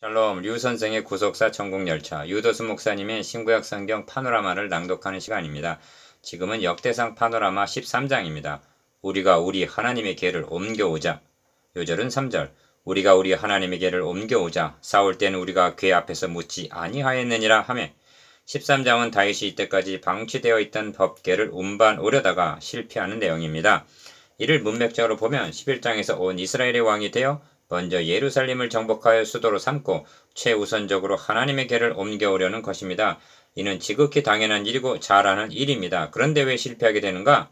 샬롬, 류 선생의 구속사 천국열차, 유도수 목사님의 신구약 성경 파노라마를 낭독하는 시간입니다. 지금은 역대상 파노라마 13장입니다. 우리가 우리 하나님의 궤를 옮겨오자. 요절은 3절. 우리가 우리 하나님의 궤를 옮겨오자. 싸울 때는 우리가 궤 앞에서 묻지 아니하였느니라 하매 13장은 다윗이 이때까지 방치되어 있던 법궤를 운반오려다가 실패하는 내용입니다. 이를 문맥적으로 보면 11장에서 온 이스라엘의 왕이 되어 먼저 예루살렘을 정복하여 수도로 삼고 최우선적으로 하나님의 궤를 옮겨오려는 것입니다. 이는 지극히 당연한 일이고 잘하는 일입니다. 그런데 왜 실패하게 되는가?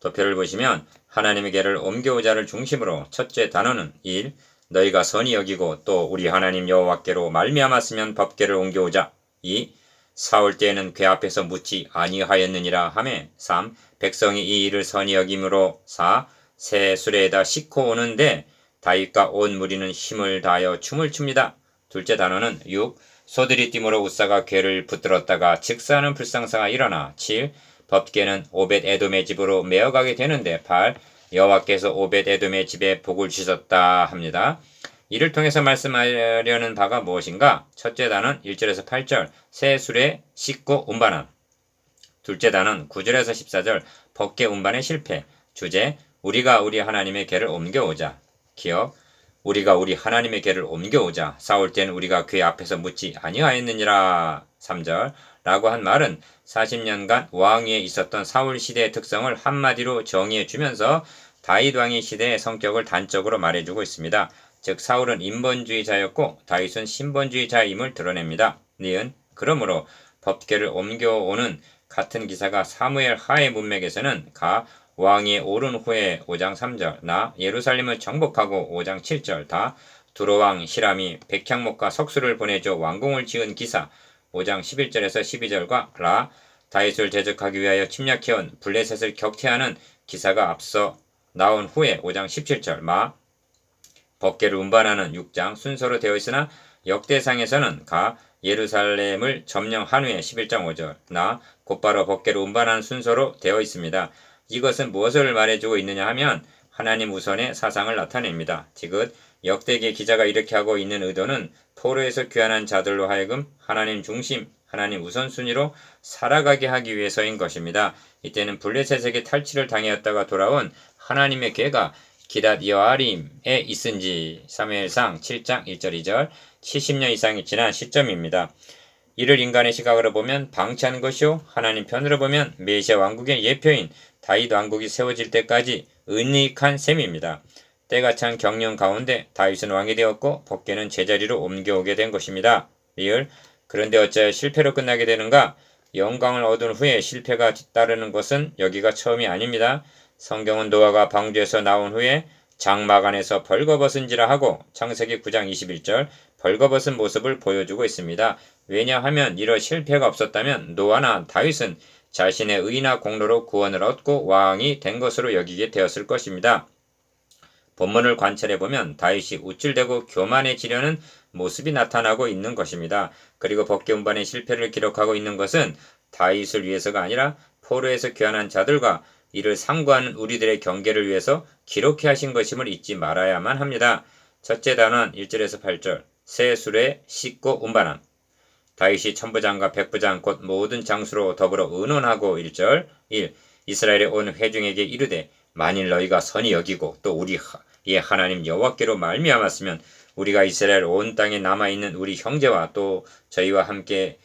도표를 보시면 하나님의 궤를 옮겨오자를 중심으로 첫째 단어는 1. 너희가 선히 여기고 또 우리 하나님 여호와께로 말미암았으면 법궤를 옮겨오자. 2. 싸울 때에는 궤 앞에서 묻지 아니하였느니라 하매 3. 백성이 이 일을 선히 여김으로 4. 새 수레에다 싣고 오는데 다윗과 온 무리는 힘을 다하여 춤을 춥니다. 둘째 단어는 6. 소들이 띠므로 웃사가 궤를 붙들었다가 직사하는 불상사가 일어나 7. 법궤는 오벳 에돔의 집으로 메어가게 되는데 8. 여호와께서 오벳 에돔의 집에 복을 주셨다 합니다. 이를 통해서 말씀하려는 바가 무엇인가? 첫째 단은 1절에서 8절 새 수레 싣고 운반함. 둘째 단은 9절에서 14절 법궤 운반의 실패. 주제 우리가 우리 하나님의 궤를 옮겨오자. 기억 우리가 우리 하나님의 궤를 옮겨오자. 싸울 때는 우리가 궤 앞에서 묻지 아니하였느니라. 3절 라고 한 말은 40년간 왕위에 있었던 사울 시대의 특성을 한마디로 정의해 주면서 다윗 왕의 시대의 성격을 단적으로 말해주고 있습니다. 즉 사울은 인본주의자였고 다윗은 신본주의자임을 드러냅니다. 니은 그러므로 법궤를 옮겨오는 같은 기사가 사무엘 하의 문맥에서는 가 왕위에 오른 후에 5장 3절 나 예루살렘을 정복하고 5장 7절 다 두로왕 히람이 백향목과 석수를 보내줘 왕궁을 지은 기사 5장 11절에서 12절과 라 다윗을 대적하기 위하여 침략해온 블레셋을 격퇴하는 기사가 앞서 나온 후에 5장 17절 마 법궤를 운반하는 6장 순서로 되어 있으나 역대상에서는 가 예루살렘을 점령한 후에 11장 5절 나 곧바로 법궤를 운반하는 순서로 되어 있습니다. 이것은 무엇을 말해주고 있느냐 하면 하나님 우선의 사상을 나타냅니다. 지긋 역대기 기자가 이렇게 하고 있는 의도는 포로에서 귀환한 자들로 하여금 하나님 중심, 하나님 우선순위로 살아가게 하기 위해서인 것입니다. 이때는 블레셋에게 탈취를 당하였다가 돌아온 하나님의 궤가 기랏 여아림에 있은지 사무엘상 7장 1절 2절 70년 이상이 지난 시점입니다. 이를 인간의 시각으로 보면 방치하는 것이요 하나님 편으로 보면 메시아 왕국의 예표인 다윗 왕국이 세워질 때까지 은닉한 셈입니다. 때가 찬 경륜 가운데 다윗은 왕이 되었고 법궤는 제자리로 옮겨오게 된 것입니다. 리을 그런데 어찌하여 실패로 끝나게 되는가? 영광을 얻은 후에 실패가 뒤따르는 것은 여기가 처음이 아닙니다. 성경은 노아가 방주에서 나온 후에 장막 안에서 벌거벗은지라 하고 창세기 9장 21절 벌거벗은 모습을 보여주고 있습니다. 왜냐하면 이런 실패가 없었다면 노아나 다윗은 자신의 의나 공로로 구원을 얻고 왕이 된 것으로 여기게 되었을 것입니다. 본문을 관찰해보면 다윗이 우쭐대고 교만해지려는 모습이 나타나고 있는 것입니다. 그리고 법궤 운반의 실패를 기록하고 있는 것은 다윗을 위해서가 아니라 포로에서 귀환한 자들과 이를 상고하는 우리들의 경계를 위해서 기록해 하신 것임을 잊지 말아야만 합니다. 첫째 단원 1절에서 8절 새 수레 싣고 운반함. 다윗이 천부장과 백부장 곧 모든 장수로 더불어 의논하고 1절 1. 이스라엘의 온 회중에게 이르되 만일 너희가 선히 여기고 또 우리의 하나님 여호와께로 말미암았으면 우리가 이스라엘 온 땅에 남아있는 우리 형제와 또 저희와 함께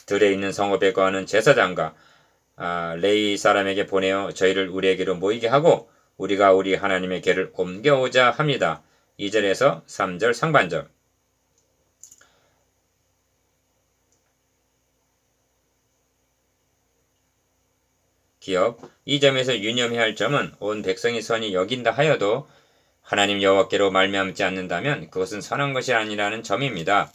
들에 있는 성읍에 거하는 제사장과 레위 사람에게 보내어 저희를 우리에게로 모이게 하고 우리가 우리 하나님의 궤를 옮겨오자 합니다. 2절에서 3절 상반절 기억 이 점에서 유념해야 할 점은 온 백성이 선히 여긴다 하여도 하나님 여호와께로 말미암지 않는다면 그것은 선한 것이 아니라는 점입니다.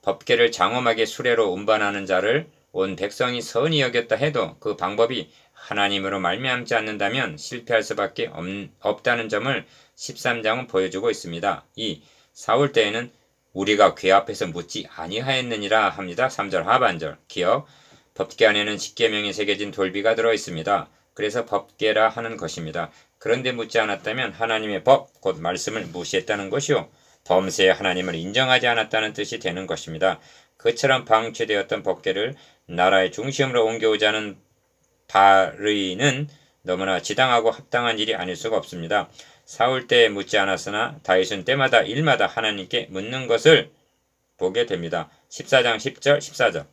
법궤를 장엄하게 수레로 운반하는 자를 온 백성이 선히 여겼다 해도 그 방법이 하나님으로 말미암지 않는다면 실패할 수밖에 없다는 점을 13장은 보여주고 있습니다. 2. 사울 때에는 우리가 궤 앞에서 묻지 아니하였느니라 합니다. 3절 하반절 기억 법궤 안에는 십계명이 새겨진 돌비가 들어있습니다. 그래서 법궤라 하는 것입니다. 그런데 묻지 않았다면 하나님의 법, 곧 말씀을 무시했다는 것이요. 범세의 하나님을 인정하지 않았다는 뜻이 되는 것입니다. 그처럼 방치되었던 법궤를 나라의 중심으로 옮겨오자는 발의는 너무나 지당하고 합당한 일이 아닐 수가 없습니다. 사울 때에 묻지 않았으나 다윗은 때마다 일마다 하나님께 묻는 것을 보게 됩니다. 14장 10절 14절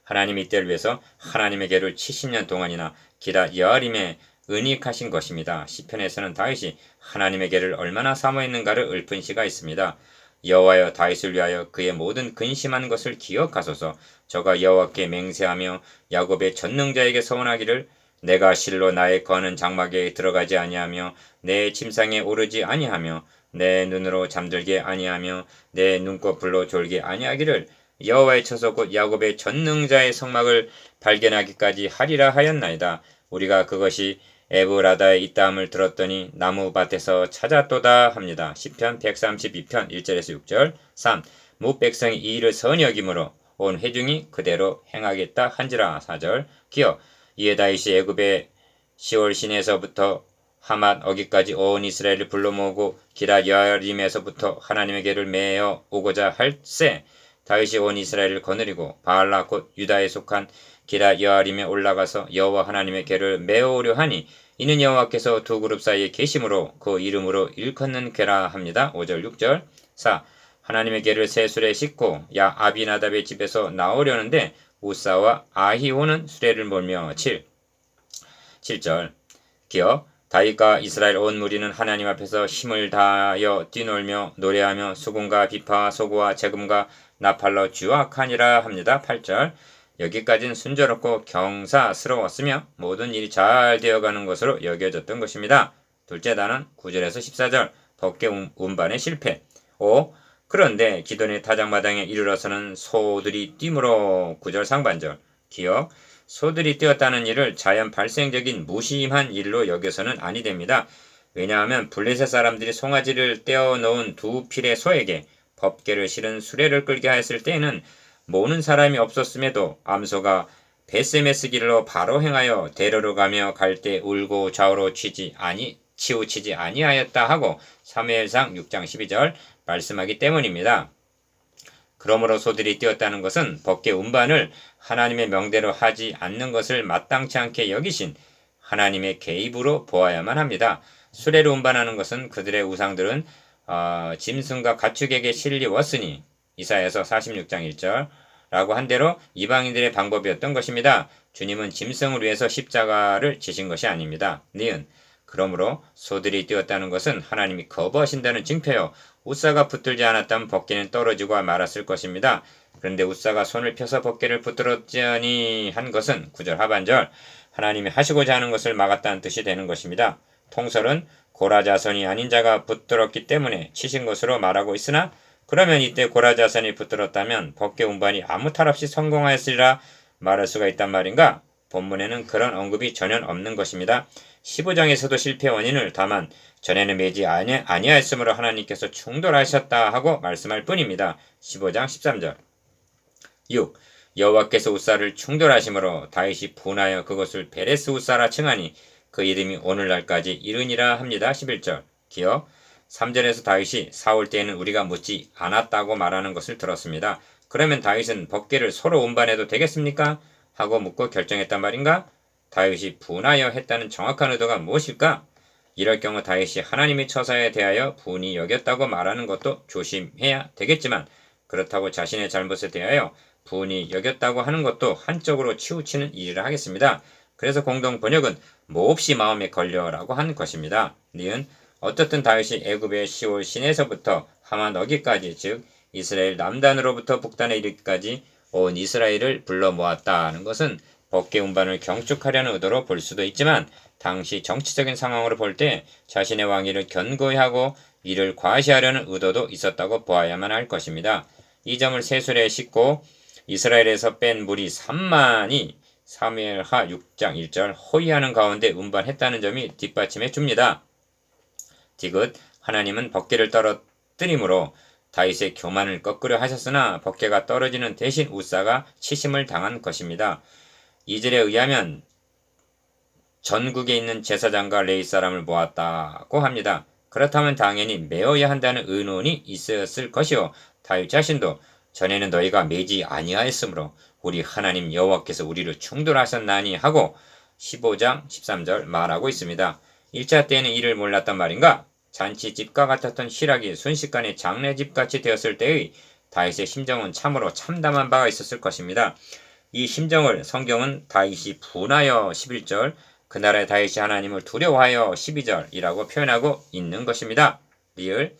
하나님이 이때를 위해서 하나님의 궤를 70년 동안이나 기다 여아림에 은닉하신 것입니다. 시편에서는 다윗이 하나님의 궤를 얼마나 사모했는가를 읊은 시가 있습니다. 여호와여 다윗을 위하여 그의 모든 근심한 것을 기억하소서. 저가 여호와께 맹세하며 야곱의 전능자에게 서원하기를 내가 실로 나의 거하는 장막에 들어가지 아니하며 내 침상에 오르지 아니하며 내 눈으로 잠들게 아니하며 내 눈꺼풀로 졸게 아니하기를 여호와의 처소 곧 야곱의 전능자의 성막을 발견하기까지 하리라 하였나이다. 우리가 그것이 에브라다에 있다함을 들었더니 나무밭에서 찾았도다 합니다. 시편 132편 1절에서 6절 3. 무백성이 이 일을 선히 여김으로 온 회중이 그대로 행하겠다 한지라 4절 기억 이에 다윗이 애굽의 시올 시내에서부터 하맛 어기까지 온 이스라엘을 불러 모으고 기럇 여아림에서부터 하나님의 궤를 메어 오고자 할세 다윗이 온 이스라엘을 거느리고 바알라 곧 유다에 속한 기럇 여아림에 올라가서 여호와 하나님의 궤를 메어오려 하니 이는 여호와께서 두 그룹 사이에 계심으로 그 이름으로 일컫는 궤라 합니다. 5절 6절 4. 하나님의 궤를 새 수레에 싣고 야 아비나답의 집에서 나오려는데 우사와 아히오는 수레를 몰며 7절 기억 다윗과 이스라엘 온 무리는 하나님 앞에서 힘을 다하여 뛰놀며 노래하며 수금과 비파와 소고와 재금과 나팔로 주악하니라 합니다. 8절 여기까지는 순조롭고 경사스러웠으며 모든 일이 잘 되어가는 것으로 여겨졌던 것입니다. 둘째 단은 9절에서 14절 법궤 운반의 실패 5. 그런데 기돈의 타작마당에 이르러서는 소들이 뛰므로 9절 상반절 기억 소들이 뛰었다는 일을 자연 발생적인 무심한 일로 여겨서는 아니 됩니다. 왜냐하면 블레셋 사람들이 송아지를 떼어놓은 두 필의 소에게 법궤를 실은 수레를 끌게 하였을 때에는 모는 사람이 없었음에도 암소가 베세메스 길로 바로 행하여 대로로 가며 갈 때 울고 좌우로 치우치지 아니하였다 하고 사무엘상 6장 12절 말씀하기 때문입니다. 그러므로 소들이 뛰었다는 것은 법궤 운반을 하나님의 명대로 하지 않는 것을 마땅치 않게 여기신 하나님의 개입으로 보아야만 합니다. 수레를 운반하는 것은 그들의 우상들은 짐승과 가축에게 실리웠으니 이사야서 46장 1절 라고 한 대로 이방인들의 방법이었던 것입니다. 주님은 짐승을 위해서 십자가를 지신 것이 아닙니다. 니은 그러므로 소들이 뛰었다는 것은 하나님이 거부하신다는 징표요. 우사가 붙들지 않았다면 법궤는 떨어지고 말았을 것입니다. 그런데 우사가 손을 펴서 법궤를 붙들었자니 한 것은 9절 하반절 하나님이 하시고자 하는 것을 막았다는 뜻이 되는 것입니다. 통설은 고라 자손이 아닌 자가 붙들었기 때문에 치신 것으로 말하고 있으나 그러면 이때 고라 자손이 붙들었다면 법궤 운반이 아무 탈 없이 성공하였으리라 말할 수가 있단 말인가? 본문에는 그런 언급이 전혀 없는 것입니다. 15장에서도 실패 원인을 다만 전에는 매지 아니하였으므로 하나님께서 충돌하셨다 하고 말씀할 뿐입니다. 15장 13절 6. 여호와께서 우사를 충돌하심으로 다윗이 분하여 그것을 베레스 우사라 칭하니 그 이름이 오늘날까지 이르니라 합니다. 11절 기억 3절에서 다윗이 사울 때에는 우리가 묻지 않았다고 말하는 것을 들었습니다. 그러면 다윗은 법궤를 서로 운반해도 되겠습니까? 하고 묻고 결정했단 말인가? 다윗이 분하여 했다는 정확한 의도가 무엇일까? 이럴 경우 다윗이 하나님의 처사에 대하여 분이 여겼다고 말하는 것도 조심해야 되겠지만 그렇다고 자신의 잘못에 대하여 분이 여겼다고 하는 것도 한쪽으로 치우치는 일이라 하겠습니다. 그래서 공동 번역은 몹시 마음에 걸려라고 한 것입니다. 니은 어떻든 다윗이 애굽의 시올 시내에서부터 하맛 어기까지 즉 이스라엘 남단으로부터 북단에 이르기까지 온 이스라엘을 불러 모았다는 것은 법궤 운반을 경축하려는 의도로 볼 수도 있지만 당시 정치적인 상황으로 볼 때 자신의 왕위를 견고히 하고 이를 과시하려는 의도도 있었다고 보아야만 할 것입니다. 이 점을 세술에 싣고 이스라엘에서 뺀 무리 3만이 사무엘하 6장 1절 호위하는 가운데 운반했다는 점이 뒷받침해 줍니다. 디귿 하나님은 법궤를 떨어뜨림으로 다윗의 교만을 꺾으려 하셨으나 법궤가 떨어지는 대신 우사가 치심을 당한 것입니다. 2절에 의하면 전국에 있는 제사장과 레위 사람을 모았다고 합니다. 그렇다면 당연히 메어야 한다는 의논이 있었을 것이요. 다윗 자신도 전에는 너희가 매지 아니하였으므로 우리 하나님 여호와께서 우리를 충돌하셨나니 하고 15장 13절 말하고 있습니다. 1차 때에는 이를 몰랐단 말인가? 잔치집과 같았던 시락이 순식간에 장례집같이 되었을 때의 다윗의 심정은 참으로 참담한 바가 있었을 것입니다. 이 심정을 성경은 다윗이 분하여 11절, 그날의 다윗이 하나님을 두려워하여 12절이라고 표현하고 있는 것입니다. 리을.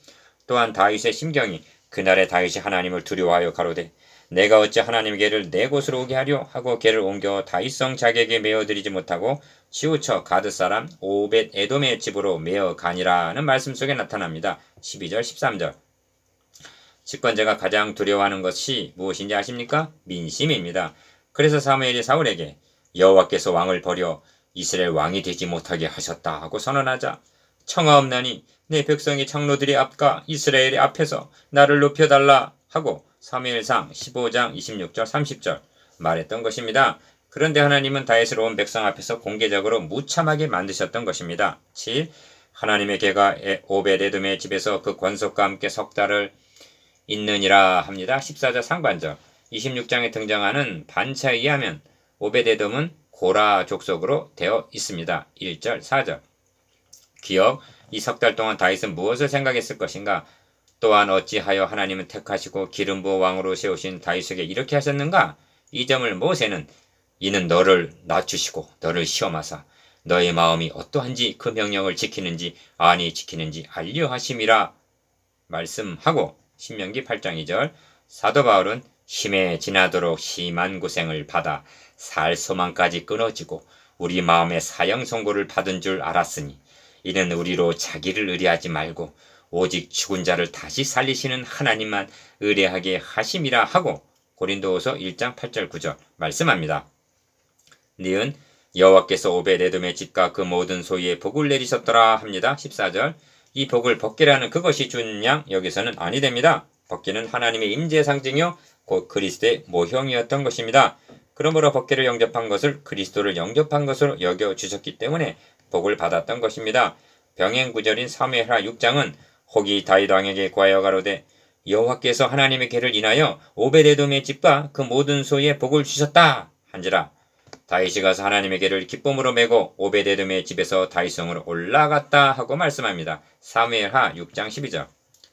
또한 다윗의 심경이 그날의 다윗이 하나님을 두려워하여 가로되 내가 어찌 하나님의 개를 내 곳으로 오게 하려 하고 개를 옮겨 다윗성 자객에게 메어드리지 못하고 치우쳐 가드 사람 오벳 에돔의 집으로 메어 가니라는 말씀 속에 나타납니다. 12절 13절. 집권자가 가장 두려워하는 것이 무엇인지 아십니까? 민심입니다. 그래서 사무엘이 사울에게 여호와께서 왕을 버려 이스라엘 왕이 되지 못하게 하셨다 하고 선언하자 청하옵나니 내 백성의 장로들의 앞과 이스라엘의 앞에서 나를 높여달라 하고 사무엘상 15장 26절 30절 말했던 것입니다. 그런데 하나님은 다윗을 온 백성 앞에서 공개적으로 무참하게 만드셨던 것입니다. 7. 하나님의 개가 오벳에돔의 집에서 그 권속과 함께 석 달을 있느니라 합니다. 14절 상반절. 26장에 등장하는 반차에 의하면 오벳에돔은 고라 족속으로 되어 있습니다. 1절 4절. 기억. 이 석 달 동안 다윗은 무엇을 생각했을 것인가? 또한 어찌하여 하나님은 택하시고 기름 부어 왕으로 세우신 다윗에게 이렇게 하셨는가? 이 점을 모세는 이는 너를 낮추시고 너를 시험하사 너의 마음이 어떠한지 그 명령을 지키는지 아니 지키는지 알려하심이라 말씀하고 신명기 8장 2절. 사도 바울은 힘에 지나도록 심한 고생을 받아 살 소망까지 끊어지고 우리 마음에 사형 선고를 받은 줄 알았으니 이는 우리로 자기를 의뢰하지 말고 오직 죽은 자를 다시 살리시는 하나님만 의뢰하게 하심이라 하고 고린도후서 1장 8절 9절 말씀합니다. 니은 여호와께서 오벳에돔의 집과 그 모든 소유에 복을 내리셨더라 합니다. 14절. 이 복을 법궤라는 그것이 준 양 여기서는 아니 됩니다. 법궤는 하나님의 임재 상징이요 곧 그리스도의 모형이었던 것입니다. 그러므로 법궤를 영접한 것을 그리스도를 영접한 것으로 여겨주셨기 때문에 복을 받았던 것입니다. 병행구절인 사무엘하 6장은 혹이 다윗 왕에게 구하여 가로되 여호와께서 하나님의 계를 인하여 오벳에돔의 집과 그 모든 소유에 복을 주셨다 한지라. 다윗이 가서 하나님의 계를 기쁨으로 메고 오벳에돔의 집에서 다윗성으로 올라갔다 하고 말씀합니다. 사무엘하 6장 12절.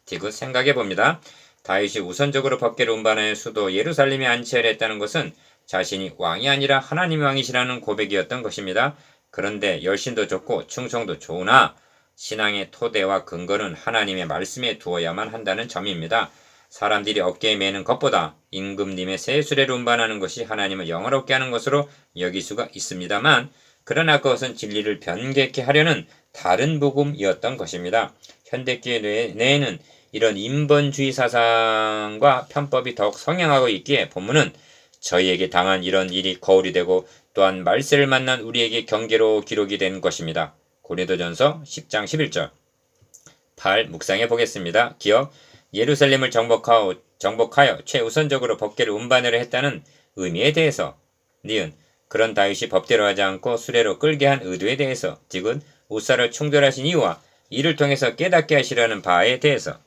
디귿 생각해 봅니다. 다윗이 우선적으로 법궤를 운반하여 수도 예루살렘에 안치하였다는 것은 자신이 왕이 아니라 하나님의 왕이시라는 고백이었던 것입니다. 그런데 열심도 좋고 충성도 좋으나 신앙의 토대와 근거는 하나님의 말씀에 두어야만 한다는 점입니다. 사람들이 어깨에 매는 것보다 임금님의 새 수레를 운반하는 것이 하나님을 영화롭게 하는 것으로 여길 수가 있습니다만 그러나 그것은 진리를 변개케 하려는 다른 복음이었던 것입니다. 현대교회 내에는 이런 인본주의 사상과 편법이 더욱 성행하고 있기에 본문은 저희에게 당한 이런 일이 거울이 되고 또한 말세를 만난 우리에게 경계로 기록이 된 것입니다. 고린도전서 10장 11절. 8. 묵상해 보겠습니다. 기억. 예루살렘을 정복하여 최우선적으로 법궤를 운반하려 했다는 의미에 대해서. 니은. 그런 다윗이 법대로 하지 않고 수레로 끌게 한 의도에 대해서. 디귿. 우사를 충돌하신 이유와 이를 통해서 깨닫게 하시려는 바에 대해서.